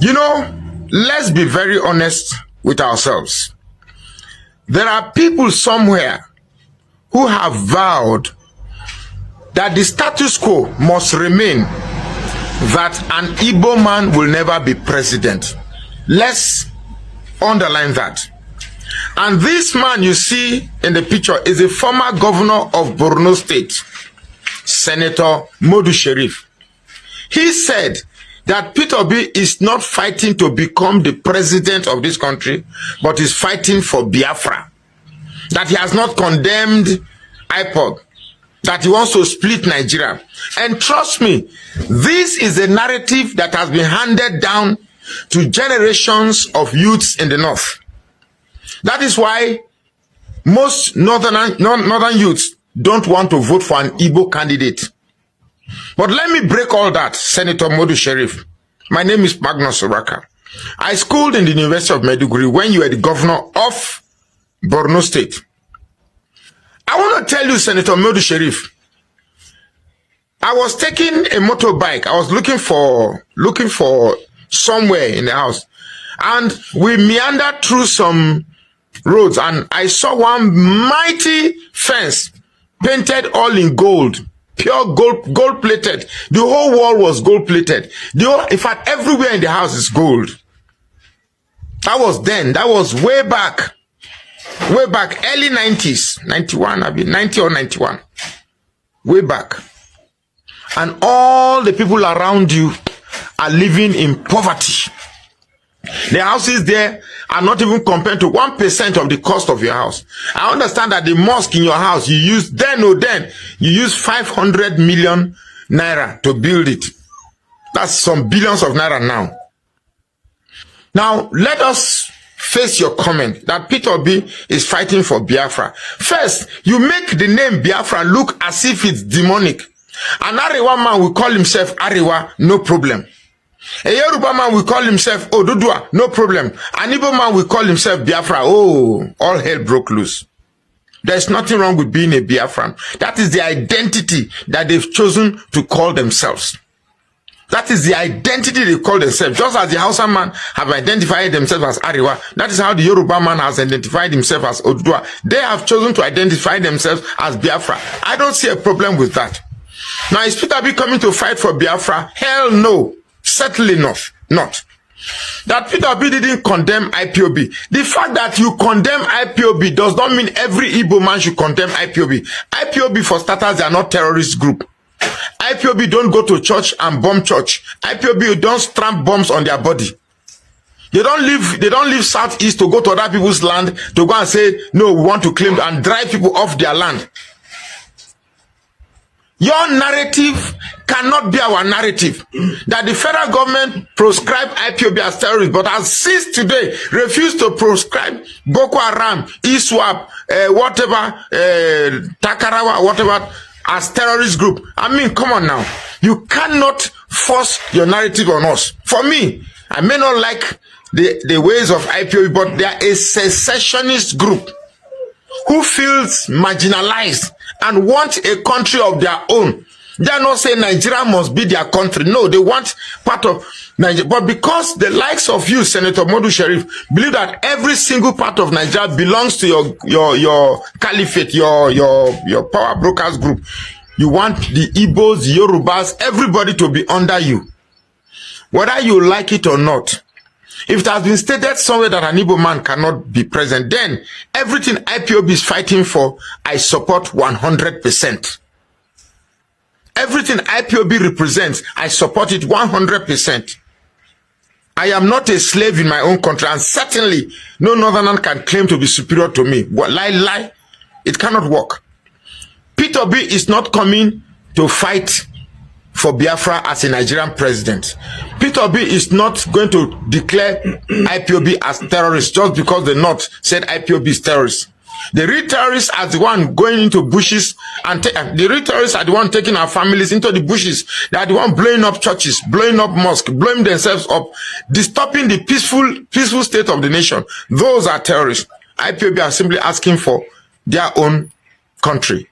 You know, let's be very honest with ourselves. There are people somewhere who have vowed that the status quo must remain, that an Igbo man will never be president. Let's underline that. And this man you see in the picture is a former governor of Borno State, Senator Modu. He said that Peter Obi is not fighting to become the president of this country, but is fighting for Biafra. That he has not condemned IPOB, that he wants to split Nigeria. And trust me, this is a narrative that has been handed down to generations of youths in the north. That is why most northern youths don't want to vote for an Igbo candidate. But let me break all that, Senator Modu. My name is Magnus Oraka. I schooled in the University of Maiduguri when you were the governor of Borno State. I want to tell you, Senator Modu, I was taking a motorbike. I was looking for somewhere in the house, and we meandered through some roads, and I saw one mighty fence painted all in gold, pure gold plated. The whole wall was gold plated. In fact, everywhere in the house is gold. That was then. That was way back, early 90s, 91, 90 or 91, way back. And all the people around you are living in poverty. The houses there are not even compared to 1% of the cost of your house. I understand that the mosque in your house, you use you use 500 million naira to build it. That's some billions of naira now. Now, let us face your comment that Peter Obi is fighting for Biafra. First, you make the name Biafra look as if it's demonic. An Ariwa man will call himself Ariwa, no problem. A Yoruba man will call himself Odudua, no problem. An Igbo man will call himself Biafra. Oh, all hell broke loose. There's nothing wrong with being a Biafran. That is the identity that they've chosen to call themselves. That is the identity they call themselves. Just as the Hausa man have identified themselves as Ariwa, that is how the Yoruba man has identified himself as Odudua. They have chosen to identify themselves as Biafra. I don't see a problem with that. Now, is Peter Obi coming to fight for Biafra? Hell no. Certainly not. That Peter Obi didn't condemn IPOB. The fact that you condemn IPOB does not mean every Igbo man should condemn IPOB. IPOB, for starters, they are not terrorist group. IPOB don't go to church and bomb church. IPOB don't strap bombs on their body. They don't leave southeast to go to other people's land to go and say, no, we want to claim and drive people off their land. Your narrative cannot be our narrative. That the federal government proscribed IPOB as terrorists, but has since today refused to proscribe Boko Haram, ISWAP, Takarawa, whatever, as terrorist group. I mean, come on now. You cannot force your narrative on us. For me, I may not like the ways of IPOB, but they are a secessionist group who feels marginalized and want a country of their own. They are not saying Nigeria must be their country. No, they want part of Nigeria. But because the likes of you, Senator Modu, believe that every single part of Nigeria belongs to your caliphate, your power brokers group, you want the Igbos, the Yorubas, everybody to be under you. Whether you like it or not, if it has been stated somewhere that an Igbo man cannot be present, then everything IPOB is fighting for, I support 100%. Everything IPOB represents, I support it 100%. I am not a slave in my own country, and certainly no northerner can claim to be superior to me. Lie. It cannot work. Peter Obi is not coming to fight for Biafra as a Nigerian president. Peter Obi is not going to declare IPOB as terrorists just because the North said IPOB is terrorists. The real terrorists are the one going into bushes, and the real terrorists are the one taking our families into the bushes. They are the one blowing up churches, blowing up mosques, blowing themselves up, disturbing the peaceful state of the nation. Those are terrorists. IPOB are simply asking for their own country.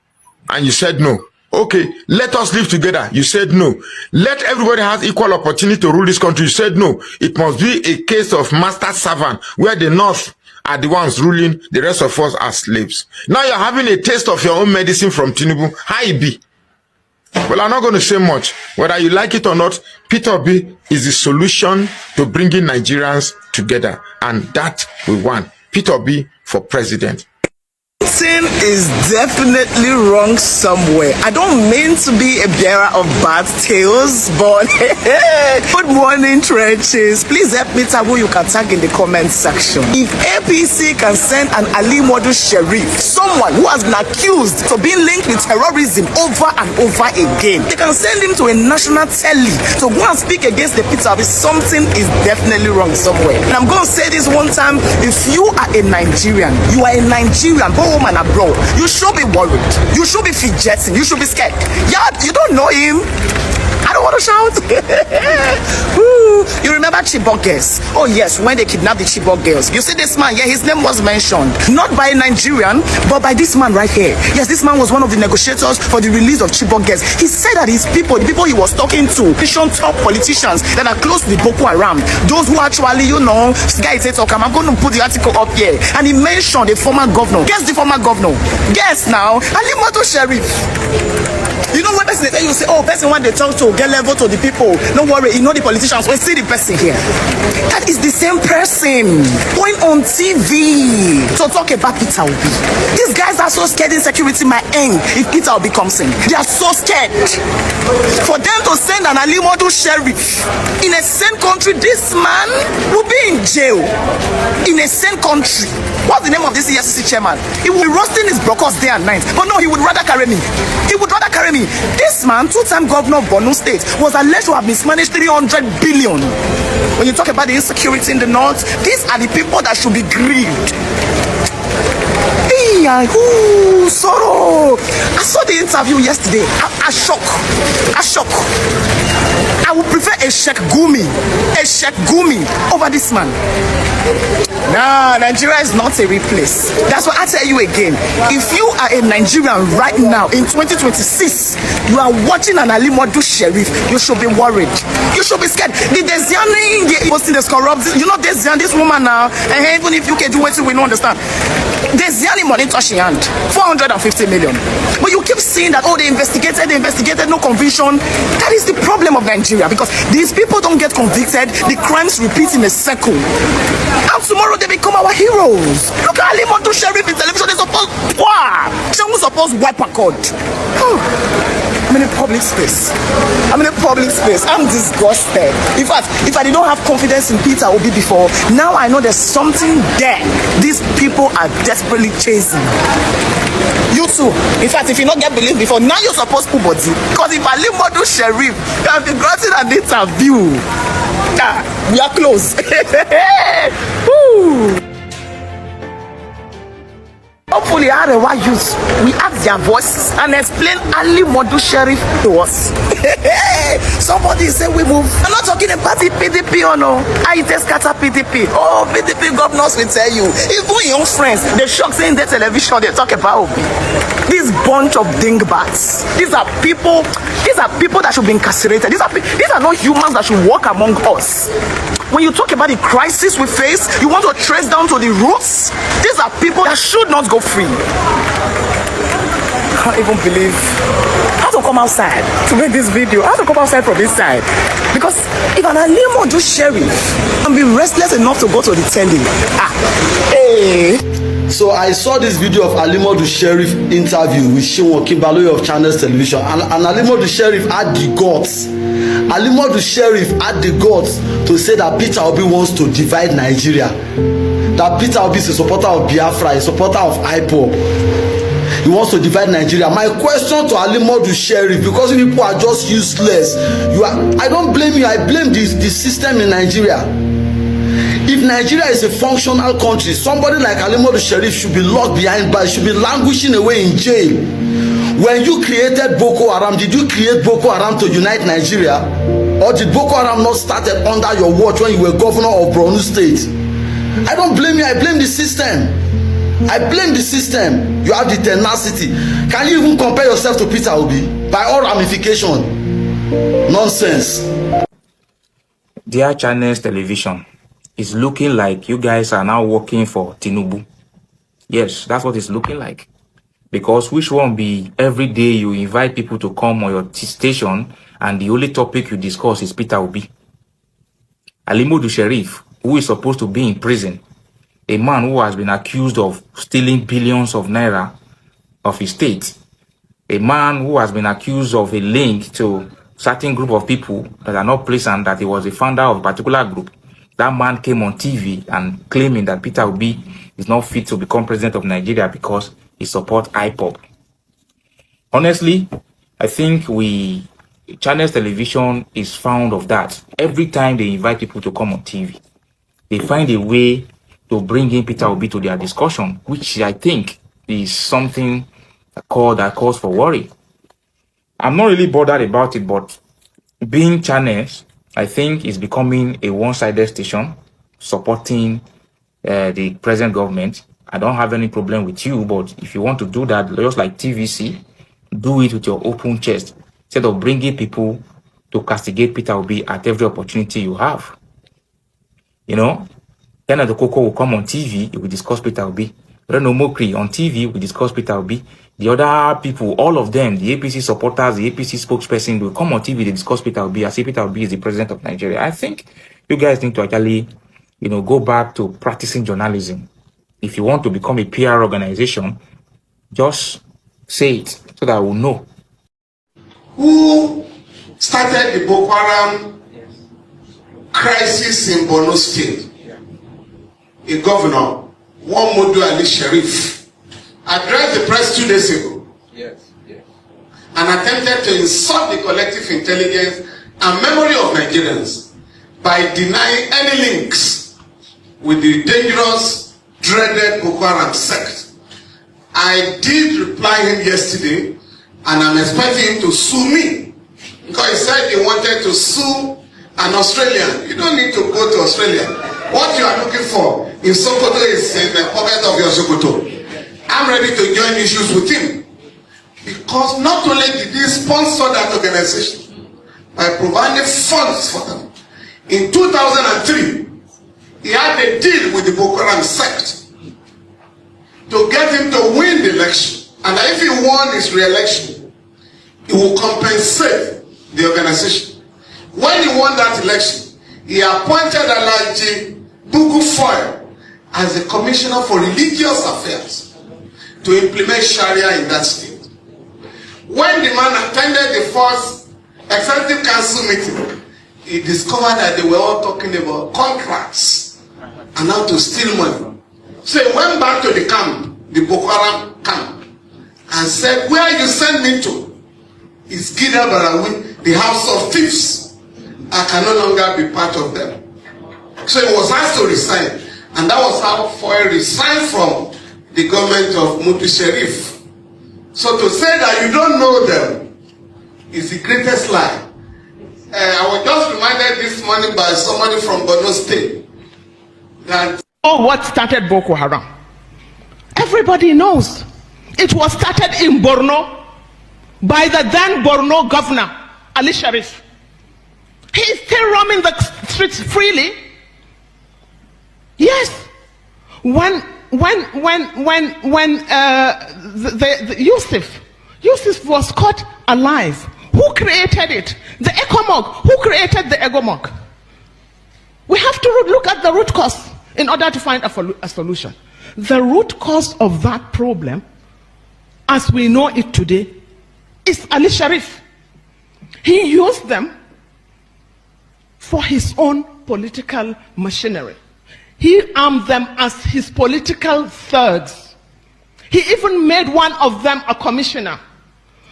And you said no. Okay, let us live together. You said no. Let everybody have equal opportunity to rule this country. You said no. It must be a case of master servant, where the North are the ones ruling, the rest of us are slaves. Now you're having a taste of your own medicine from Tinubu. How it be? Well, I'm not going to say much. Whether you like it or not, Peter Obi is the solution to bringing Nigerians together. And that we want. Peter Obi for president. Something is definitely wrong somewhere. I don't mean to be a bearer of bad tales, but good morning, trenches. Please help me tell who you can tag in the comment section. If APC can send an Ali Modu Sheriff, someone who has been accused of being linked with terrorism over and over again, they can send him to a national telly to go and speak against the Peter Obi. Something is definitely wrong somewhere. And I'm going to say this one time: if you are a Nigerian, you are a Nigerian, both home and abroad, you should be worried. You should be fidgeting. You should be scared. Yeah, you don't know him. I don't want to shout. You remember Chibok girls? Oh yes, when they kidnapped the Chibok girls. You see this man, yeah, his name was mentioned. Not by a Nigerian, but by this man right here. Yes, this man was one of the negotiators for the release of Chibok girls. He said that his people, the people he was talking to, top politicians that are close to the Boko Haram, those who actually, you know, guy said, okay, I'm going to put the article up here. And he mentioned the former governor. Guess the former governor. Guess now, Ali Modu Sheriff. You know when person they tell you, say, oh, person when they talk to get level to the people. Don't worry, you know the politicians. We see the person here. That is the same person going on TV to talk about Peter Obi. These guys are so scared in security might end if Peter Obi comes in. They are so scared. For them to send an Ali Modu Sheriff in a same country, this man will be in jail. In a same country. What's the name of this EFCC chairman? He will be roasting his brokers day and night. But no, he would rather carry me. He would rather carry me. This man, two-time governor of Borno State, was alleged to have mismanaged 300 billion. When you talk about the insecurity in the north, these are the people that should be grieved. Sorrow. I saw the interview yesterday. I shock. I would prefer a Sheikh Gumi over this man. Nah, Nigeria is not a real place. That's what I tell you again. If you are a Nigerian right now in 2026, you are watching an Ali Modu Sheriff, you should be worried. You should be scared. The Desiani, the posting is corrupt. You know Desiani, this woman now, and even if you can do it, we don't understand. Desiani money touching hand, 450 million. But you keep saying that, oh, they investigated, no conviction. That is the problem of Nigeria, because these people don't get convicted, the crimes repeat in a circle. And tomorrow they become our heroes. Look at Ali Modu Sheriff in television, they're supposed to wipe a cord. I'm in a public space. I'm disgusted. In fact, if I did not have confidence in Peter Obi before, now I know there's something there these people are desperately chasing. You too. In fact, if you not get belief before, now you're supposed to put body. Because if Ali Modu Sheriff can be granted an interview, we are close. Hopefully, Arewa youth, we add their voices and explain Ali Modu Sheriff to us. Somebody say we move. I'm not talking about the PDP or no. I just scatter PDP. Oh, PDP governors will tell you. Even your friends, they shock saying the television, they talk about this bunch of dingbats. These are people that should be incarcerated. These are not humans that should walk among us. When you talk about the crisis we face, you want to trace down to the roots. These are people that should not go free. I can't even believe I have to come outside to make this video. I have to come outside from this side, because if an Ali Modu Sheriff can be restless enough to go to the telly, So I saw this video of Ali Modu Sheriff interview with Shinwo Kimbaloye of Channels Television, and Ali Modu Sheriff had the guts. Ali Modu Sheriff had the guts to say that Peter Obi wants to divide Nigeria. That Peter Obi is a supporter of Biafra, a supporter of IPOB. He wants to divide Nigeria. My question to Ali Modu Sheriff, because people are just useless. I don't blame you. I blame the system in Nigeria. If Nigeria is a functional country, somebody like Ali Modu Sheriff should be locked behind bars, should be languishing away in jail. When you created Boko Haram, did you create Boko Haram to unite Nigeria? Or did Boko Haram not started under your watch when you were governor of Borno State? I don't blame you, I blame the system. I blame the system. You have the tenacity. Can you even compare yourself to Peter Obi? By all ramification. Nonsense. Dear Channels Television, it's looking like you guys are now working for Tinubu. Yes, that's what it's looking like. Because which one be every day you invite people to come on your station and the only topic you discuss is Peter Obi. Modu Sheriff, who is supposed to be in prison, a man who has been accused of stealing billions of naira of his state, a man who has been accused of a link to certain group of people that are not pleasant, that he was the founder of a particular group. That man came on TV and claiming that Peter Obi is not fit to become president of Nigeria because he supports IPOB. Honestly, I think Channels Television is fond of that. Every time they invite people to come on TV, they find a way to bring in Peter Obi to their discussion, which I think is something that calls for worry. I'm not really bothered about it, but being Channels, I think, is becoming a one-sided station supporting the present government. I don't have any problem with you, but if you want to do that, just like TVC, do it with your open chest, instead of bringing people to castigate Peter Obi at every opportunity you have. You know, Ken the Coco will come on TV, he will discuss Peter Obi. Reno Mokri on TV will discuss Peter Obi. The other people, all of them, the APC supporters, the APC spokesperson, will come on TV, they discuss Peter Obi as if Peter Obi is the president of Nigeria. I think you guys need to actually, go back to practicing journalism. If you want to become a PR organization, just say it so that we'll know. Who started the Boko Haram crisis in Borno State? A governor, one Modu Sheriff, addressed the press 2 days ago. Yes. And attempted to insult the collective intelligence and memory of Nigerians by denying any links with the dangerous, dreaded Boko Haram sect. I did reply him yesterday, and I'm expecting him to sue me, because he said he wanted to sue an Australian. You don't need to go to Australia. What you are looking for in Sokoto is in the pocket of your Sokoto. I'm ready to join issues with him, because not only did he sponsor that organization by providing funds for them, in 2003 he had a deal with the Boko Haram sect to get him to win the election, and that if he won his re-election, he will compensate the organization. When he won that election, he appointed Alhaji Bugu Foyle as the Commissioner for Religious Affairs to implement Sharia in that state. When the man attended the first Executive Council meeting, he discovered that they were all talking about contracts and how to steal money. So he went back to the camp, the Boko Haram camp, and said, "Where you send me to is Gida Barawi, the house of thieves. I can no longer be part of them." So he was asked to resign, and that was how Foyle resigned from the government of Modu Sheriff. So to say that you don't know them is the greatest lie. I was just reminded this morning by somebody from Borno State that what started Boko Haram. Everybody knows it was started in Borno by the then Borno governor, Ali Sharif. He is still roaming the streets freely. Yes. When Yusuf was caught alive, who created it? The ECOMOG. Who created the ECOMOG? We have to look at the root cause in order to find a solution. The root cause of that problem, as we know it today, is Ali Sharif. He used them for his own political machinery. He armed them as his political thugs. He even made one of them a commissioner.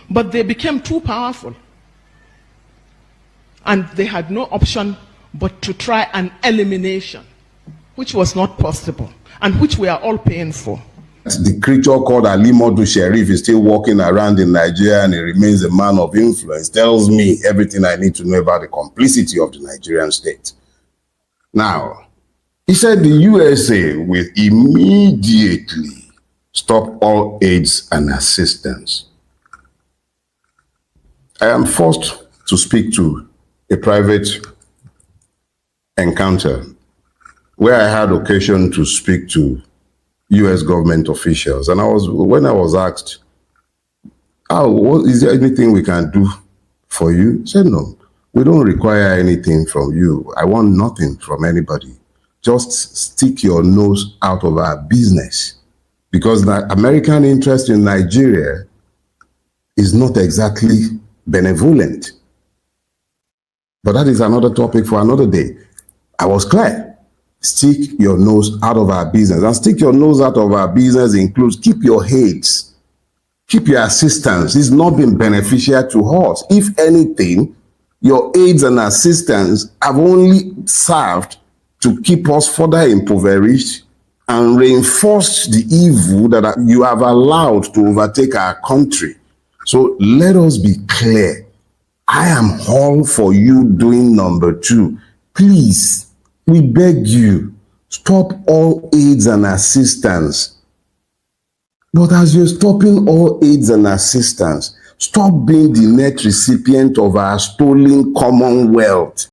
But they became too powerful. And they had no option but to try an elimination, which was not possible, and which we are all paying for. The creature called Modu Sheriff is still walking around in Nigeria, and he remains a man of influence. Tells me everything I need to know about the complicity of the Nigerian state. Now, he said the USA will immediately Stop all aids and assistance. I am forced to speak to a private encounter where I had occasion to speak to US government officials. And when I was asked, is there anything we can do for you? I said, no, we don't require anything from you. I want nothing from anybody. Just stick your nose out of our business. Because the American interest in Nigeria is not exactly benevolent. But that is another topic for another day. I was clear. Stick your nose out of our business. And stick your nose out of our business includes keep your aids, keep your assistance. It's not been beneficial to us. If anything, your aids and assistance have only served to keep us further impoverished and reinforced the evil that you have allowed to overtake our country. So let us be clear. I am all for you doing number 2. Please, we beg you, stop all aids and assistance. But as you're stopping all aids and assistance, stop being the net recipient of our stolen commonwealth.